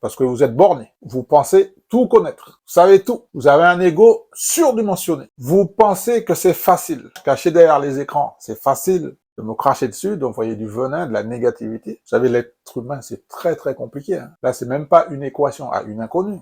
parce que vous êtes borné. Vous pensez tout connaître. Vous savez tout. Vous avez un ego surdimensionné. Vous pensez que c'est facile. Caché derrière les écrans, c'est facile de me cracher dessus, d'envoyer du venin, de la négativité. Vous savez, l'être humain, c'est très très compliqué. Hein. Là, c'est même pas une équation à une inconnue.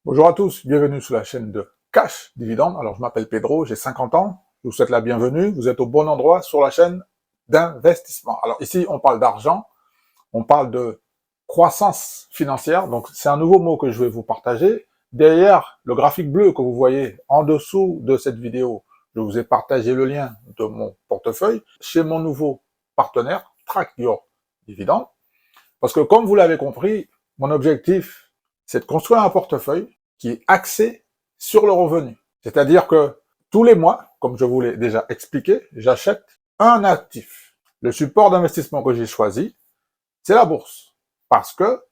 Bonjour à tous, bienvenue sur la chaîne de Cash Dividende. Alors, je m'appelle Pedro, j'ai 50 ans. Je vous souhaite la bienvenue. Vous êtes au bon endroit sur la chaîne d'investissement. Alors ici, on parle d'argent, on parle de croissance financière. Donc, c'est un nouveau mot que je vais vous partager. Derrière le graphique bleu que vous voyez en dessous de cette vidéo, je vous ai partagé le lien de mon portefeuille chez mon nouveau partenaire, Track Your Dividend. Parce que comme vous l'avez compris, mon objectif, c'est de construire un portefeuille qui est axé sur le revenu. C'est-à-dire que tous les mois, comme je vous l'ai déjà expliqué, j'achète un actif. Le support d'investissement que j'ai choisi, c'est la bourse. Parce que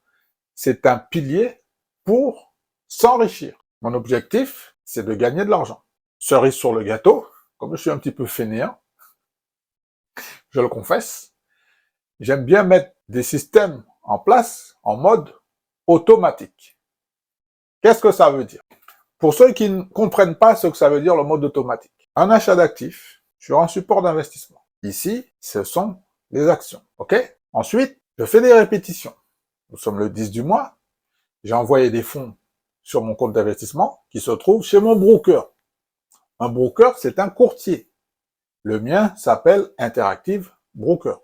c'est un pilier pour s'enrichir. Mon objectif, c'est de gagner de l'argent. Cerise sur le gâteau, comme je suis un petit peu fainéant, je le confesse, j'aime bien mettre des systèmes en place en mode automatique. Qu'est-ce que ça veut dire? Pour ceux qui ne comprennent pas ce que ça veut dire le mode automatique, un achat d'actifs sur un support d'investissement. Ici, ce sont les actions. OK? Ensuite, je fais des répétitions. Nous sommes le 10 du mois. J'ai envoyé des fonds sur mon compte d'investissement qui se trouve chez mon broker. Un broker, c'est un courtier. Le mien s'appelle Interactive Broker.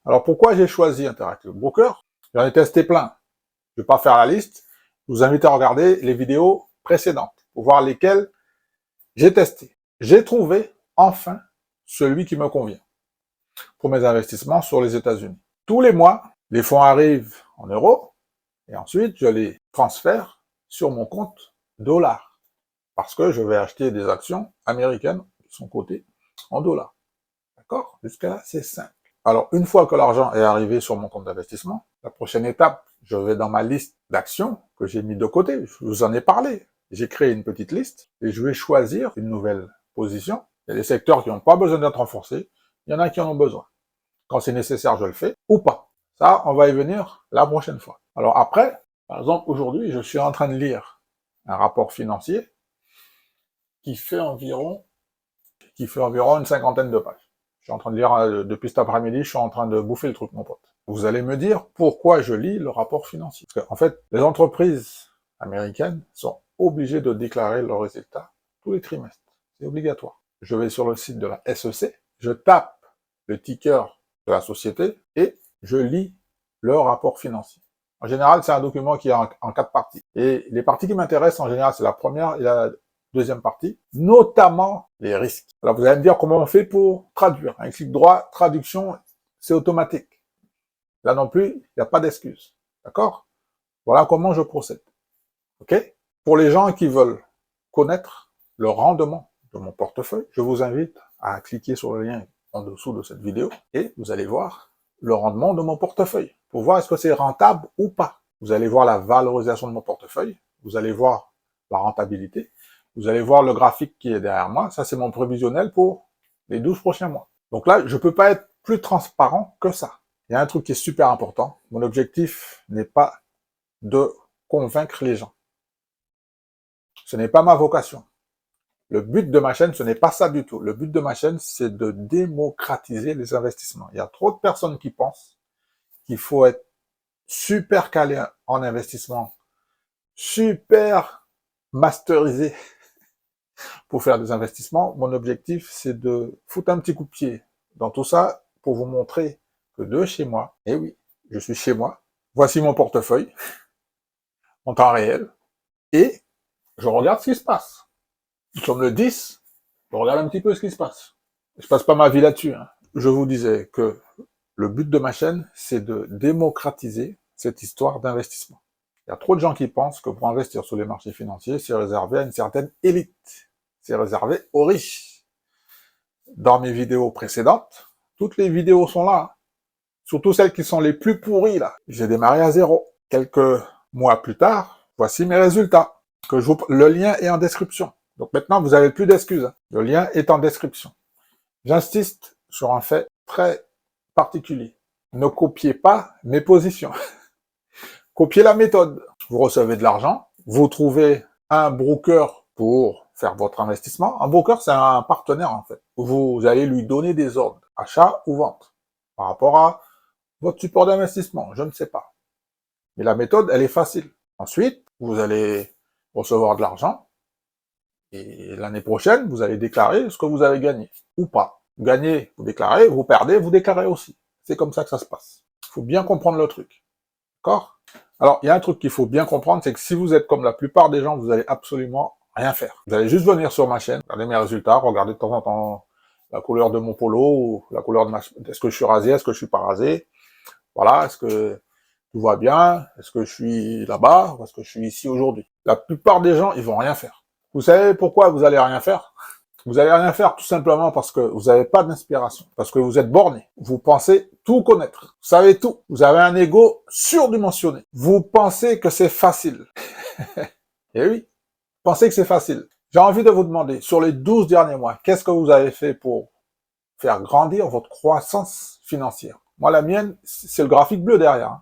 Alors pourquoi j'ai choisi Interactive Broker? J'en ai testé plein. Je ne vais pas faire la liste. Je vous invite à regarder les vidéos précédentes pour voir lesquelles j'ai testé. J'ai trouvé enfin celui qui me convient pour mes investissements sur les États-Unis. Tous les mois, les fonds arrivent en euros et ensuite je les transfère sur mon compte dollars parce que je vais acheter des actions américaines qui sont cotées en dollars. D'accord? Jusqu'à là, c'est simple. Alors, une fois que l'argent est arrivé sur mon compte d'investissement, la prochaine étape, je vais dans ma liste d'actions que j'ai mis de côté. Je vous en ai parlé. J'ai créé une petite liste et je vais choisir une nouvelle position. Il y a des secteurs qui n'ont pas besoin d'être renforcés. Il y en a qui en ont besoin. Quand c'est nécessaire, je le fais ou pas. Ça, on va y venir la prochaine fois. Alors après, par exemple, aujourd'hui, je suis en train de lire un rapport financier qui fait environ une cinquantaine de pages. Je suis en train de lire depuis cet après-midi, je suis en train de bouffer le truc, mon pote. Vous allez me dire pourquoi je lis le rapport financier. Parce qu'en fait, les entreprises américaines sont obligées de déclarer leurs résultats tous les trimestres. C'est obligatoire. Je vais sur le site de la SEC, je tape le ticker de la société et je lis le rapport financier. En général, c'est un document qui est en 4 parties. Et les parties qui m'intéressent, en général, c'est la première et la deuxième partie, notamment les risques. Alors vous allez me dire comment on fait pour traduire. Un clic droit, traduction, c'est automatique. Là non plus, il n'y a pas d'excuse. D'accord? Voilà comment je procède. OK? Pour les gens qui veulent connaître le rendement de mon portefeuille, je vous invite à cliquer sur le lien en dessous de cette vidéo et vous allez voir le rendement de mon portefeuille pour voir est-ce que c'est rentable ou pas. Vous allez voir la valorisation de mon portefeuille, vous allez voir la rentabilité, vous allez voir le graphique qui est derrière moi. Ça, c'est mon prévisionnel pour les 12 prochains mois. Donc là, je peux pas être plus transparent que ça. Il y a un truc qui est super important. Mon objectif n'est pas de convaincre les gens. Ce n'est pas ma vocation. Le but de ma chaîne, ce n'est pas ça du tout. Le but de ma chaîne, c'est de démocratiser les investissements. Il y a trop de personnes qui pensent qu'il faut être super calé en investissement, super masterisé pour faire des investissements. Mon objectif, c'est de foutre un petit coup de pied dans tout ça pour vous montrer que de chez moi, et oui, je suis chez moi, voici mon portefeuille en temps réel et je regarde ce qui se passe. Nous sommes le 10, je regarde un petit peu ce qui se passe. Je passe pas ma vie là-dessus. Hein. Je vous disais que le but de ma chaîne, c'est de démocratiser cette histoire d'investissement. Il y a trop de gens qui pensent que pour investir sur les marchés financiers, c'est réservé à une certaine élite. C'est réservé aux riches. Dans mes vidéos précédentes, toutes les vidéos sont là. Surtout celles qui sont les plus pourries, là. J'ai démarré à zéro. Quelques mois plus tard, voici mes résultats. Le lien est en description. Donc maintenant, vous n'avez plus d'excuses. Hein. Le lien est en description. J'insiste sur un fait très particulier. Ne copiez pas mes positions. Copiez la méthode. Vous recevez de l'argent, vous trouvez un broker pour faire votre investissement. Un broker, c'est un partenaire en fait. Vous allez lui donner des ordres, achat ou vente, par rapport à votre support d'investissement, je ne sais pas. Mais la méthode, elle est facile. Ensuite, vous allez recevoir de l'argent et l'année prochaine, vous allez déclarer ce que vous avez gagné ou pas. Vous gagnez, vous déclarez, vous perdez, vous déclarez aussi. C'est comme ça que ça se passe. Il faut bien comprendre le truc. D'accord? Alors, il y a un truc qu'il faut bien comprendre, c'est que si vous êtes comme la plupart des gens, vous allez absolument rien faire. Vous allez juste venir sur ma chaîne, regarder mes résultats, regarder de temps en temps la couleur de mon polo, ou la couleur de ma... Est-ce que je suis rasé, est-ce que je suis pas rasé? Voilà, est-ce que tout va bien? Est-ce que je suis là-bas? Ou est-ce que je suis ici aujourd'hui? La plupart des gens, ils vont rien faire. Vous savez pourquoi vous allez rien faire? Vous allez rien faire tout simplement parce que vous n'avez pas d'inspiration, parce que vous êtes borné. Vous pensez tout connaître. Vous savez tout. Vous avez un ego surdimensionné. Vous pensez que c'est facile. Et oui, vous pensez que c'est facile. J'ai envie de vous demander, sur les 12 derniers mois, qu'est-ce que vous avez fait pour faire grandir votre croissance financière? Moi, la mienne, c'est le graphique bleu derrière.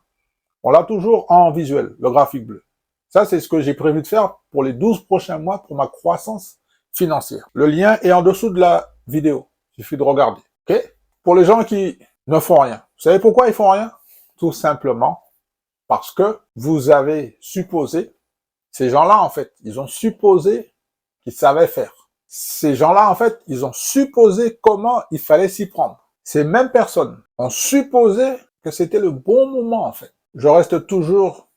On l'a toujours en visuel, le graphique bleu. Ça, c'est ce que j'ai prévu de faire pour les 12 prochains mois pour ma croissance financière. Le lien est en dessous de la vidéo. Il suffit de regarder. Ok? Pour les gens qui ne font rien. Vous savez pourquoi ils font rien? Tout simplement parce que vous avez supposé, ces gens-là, en fait, ils ont supposé qu'ils savaient faire. Ces gens-là, en fait, ils ont supposé comment il fallait s'y prendre. Ces mêmes personnes ont supposé que c'était le bon moment, en fait. Je reste toujours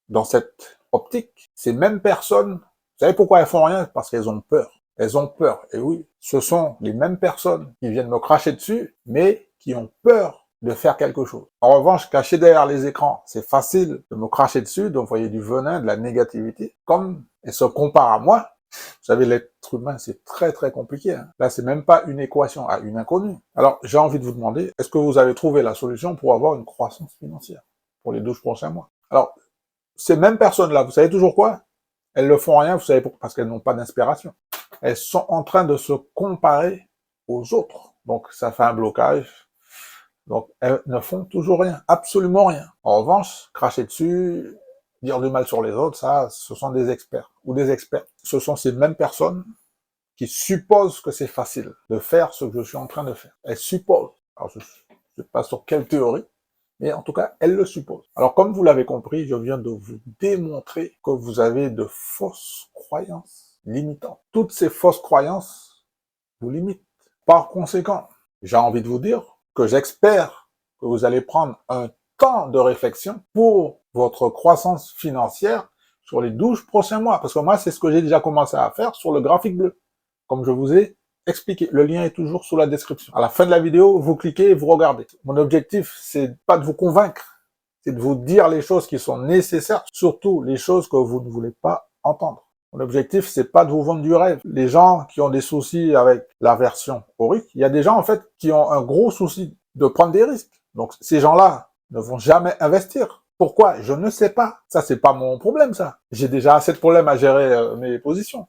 dans cette optique. Ces mêmes personnes, vous savez pourquoi elles font rien? Parce qu'elles ont peur. Elles ont peur. Et oui, ce sont les mêmes personnes qui viennent me cracher dessus, mais qui ont peur de faire quelque chose. En revanche, caché derrière les écrans, c'est facile de me cracher dessus, d'envoyer du venin, de la négativité. Comme elles se comparent à moi, vous savez, l'être humain, c'est très très compliqué. Là, c'est même pas une équation à une inconnue. Alors, j'ai envie de vous demander, est-ce que vous avez trouvé la solution pour avoir une croissance financière pour les 12 prochains mois? Alors, ces mêmes personnes-là, vous savez toujours quoi? Elles ne font rien, vous savez pourquoi? Parce qu'elles n'ont pas d'inspiration. Elles sont en train de se comparer aux autres. Donc, ça fait un blocage. Donc, elles ne font toujours rien, absolument rien. En revanche, cracher dessus, dire du mal sur les autres, ça, ce sont des experts ou des experts. Ce sont ces mêmes personnes qui supposent que c'est facile de faire ce que je suis en train de faire. Elles supposent. Alors, je ne sais pas sur quelle théorie, mais en tout cas, elles le supposent. Alors, comme vous l'avez compris, je viens de vous démontrer que vous avez de fausses croyances limitantes. Toutes ces fausses croyances vous limitent. Par conséquent, j'ai envie de vous dire que j'espère que vous allez prendre un temps de réflexion pour votre croissance financière sur les 12 prochains mois. Parce que moi, c'est ce que j'ai déjà commencé à faire sur le graphique bleu. Comme je vous ai expliqué. Le lien est toujours sous la description. À la fin de la vidéo, vous cliquez et vous regardez. Mon objectif, c'est pas de vous convaincre. C'est de vous dire les choses qui sont nécessaires, surtout les choses que vous ne voulez pas entendre. Mon objectif, c'est pas de vous vendre du rêve. Les gens qui ont des soucis avec l'aversion au risque, il y a des gens, en fait, qui ont un gros souci de prendre des risques. Donc, ces gens-là ne vont jamais investir. Pourquoi? Je ne sais pas. Ça, c'est pas mon problème, ça. J'ai déjà assez de problèmes à gérer mes positions.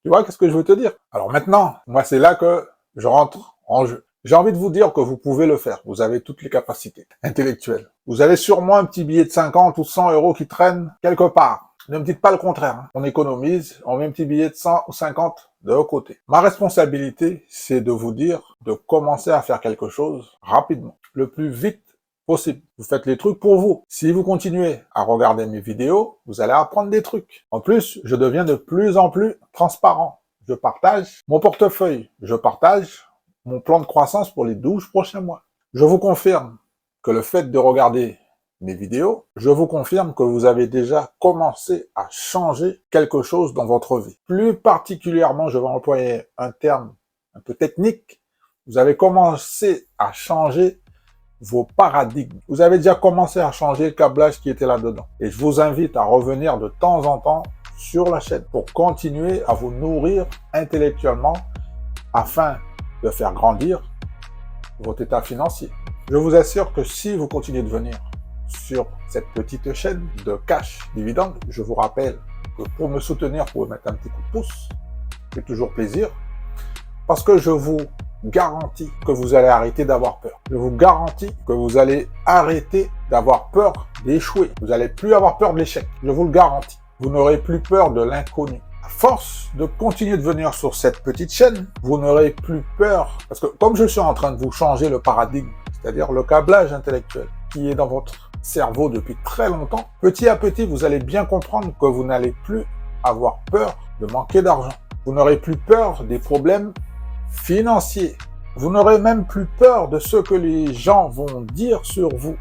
Tu vois, qu'est-ce que je veux te dire? Alors maintenant, moi, c'est là que je rentre en jeu. J'ai envie de vous dire que vous pouvez le faire. Vous avez toutes les capacités intellectuelles. Vous avez sûrement un petit billet de 50 ou 100 euros qui traîne quelque part. Ne me dites pas le contraire. On économise, on met un petit billet de 100 ou 50 de côté. Ma responsabilité, c'est de vous dire de commencer à faire quelque chose rapidement, le plus vite possible. Vous faites les trucs pour vous. Si vous continuez à regarder mes vidéos, vous allez apprendre des trucs. En plus, je deviens de plus en plus transparent. Je partage mon portefeuille. Je partage mon plan de croissance pour les 12 prochains mois. Je vous confirme que le fait de regarder mes vidéos, je vous confirme que vous avez déjà commencé à changer quelque chose dans votre vie. Plus particulièrement, je vais employer un terme un peu technique, vous avez commencé à changer vos paradigmes. Vous avez déjà commencé à changer le câblage qui était là-dedans. Et je vous invite à revenir de temps en temps sur la chaîne pour continuer à vous nourrir intellectuellement afin de faire grandir votre état financier. Je vous assure que si vous continuez de venir sur cette petite chaîne de cash dividende, je vous rappelle que pour me soutenir, pour me mettre un petit coup de pouce, c'est toujours plaisir, parce que je vous garantis que vous allez arrêter d'avoir peur. Je vous garantis que vous allez arrêter d'avoir peur d'échouer. Vous n'allez plus avoir peur de l'échec. Je vous le garantis. Vous n'aurez plus peur de l'inconnu. À force de continuer de venir sur cette petite chaîne, vous n'aurez plus peur. Parce que comme je suis en train de vous changer le paradigme, c'est-à-dire le câblage intellectuel qui est dans votre cerveau depuis très longtemps, petit à petit, vous allez bien comprendre que vous n'allez plus avoir peur de manquer d'argent. Vous n'aurez plus peur des problèmes financiers. Vous n'aurez même plus peur de ce que les gens vont dire sur vous.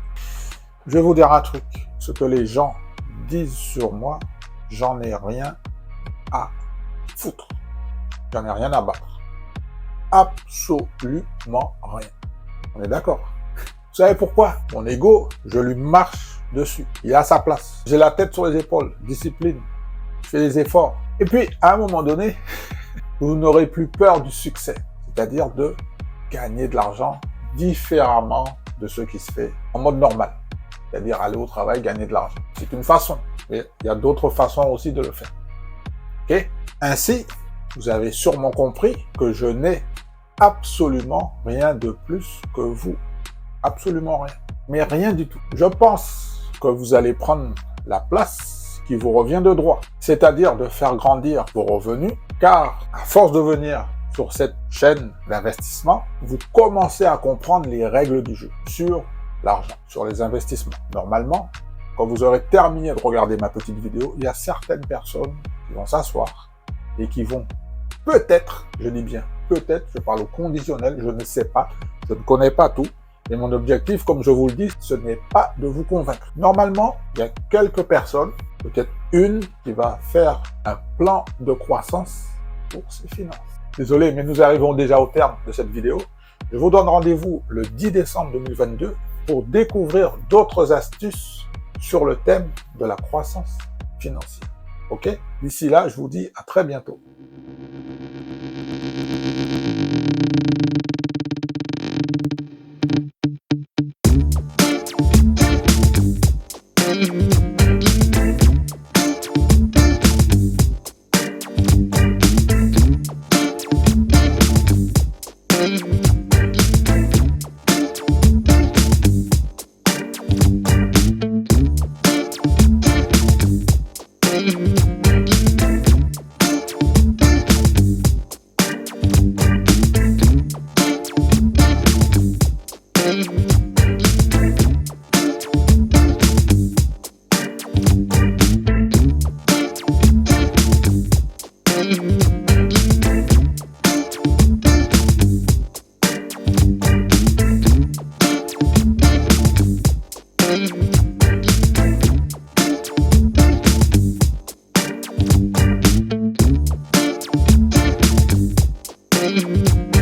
Je vais vous dire un truc. Ce que les gens disent sur moi, j'en ai rien foutre. J'en ai rien à battre. Absolument rien. On est d'accord? Vous savez pourquoi? Mon ego, je lui marche dessus. Il a sa place. J'ai la tête sur les épaules. Discipline. Je fais des efforts. Et puis, à un moment donné, vous n'aurez plus peur du succès. C'est-à-dire de gagner de l'argent différemment de ce qui se fait en mode normal. C'est-à-dire aller au travail, gagner de l'argent. C'est une façon. Mais il y a d'autres façons aussi de le faire. Ok? Ainsi, vous avez sûrement compris que je n'ai absolument rien de plus que vous. Absolument rien. Mais rien du tout. Je pense que vous allez prendre la place qui vous revient de droit. C'est-à-dire de faire grandir vos revenus. Car, à force de venir sur cette chaîne d'investissement, vous commencez à comprendre les règles du jeu sur l'argent, sur les investissements. Normalement, quand vous aurez terminé de regarder ma petite vidéo, il y a certaines personnes qui vont s'asseoir et qui vont peut-être, je dis bien peut-être, je parle au conditionnel, je ne sais pas, je ne connais pas tout, et mon objectif, comme je vous le dis, ce n'est pas de vous convaincre. Normalement, il y a quelques personnes, peut-être une, qui va faire un plan de croissance pour ses finances. Désolé, mais nous arrivons déjà au terme de cette vidéo. Je vous donne rendez-vous le 10 décembre 2022 pour découvrir d'autres astuces sur le thème de la croissance financière. Ok? D'ici là, je vous dis à très bientôt. Mm-hmm.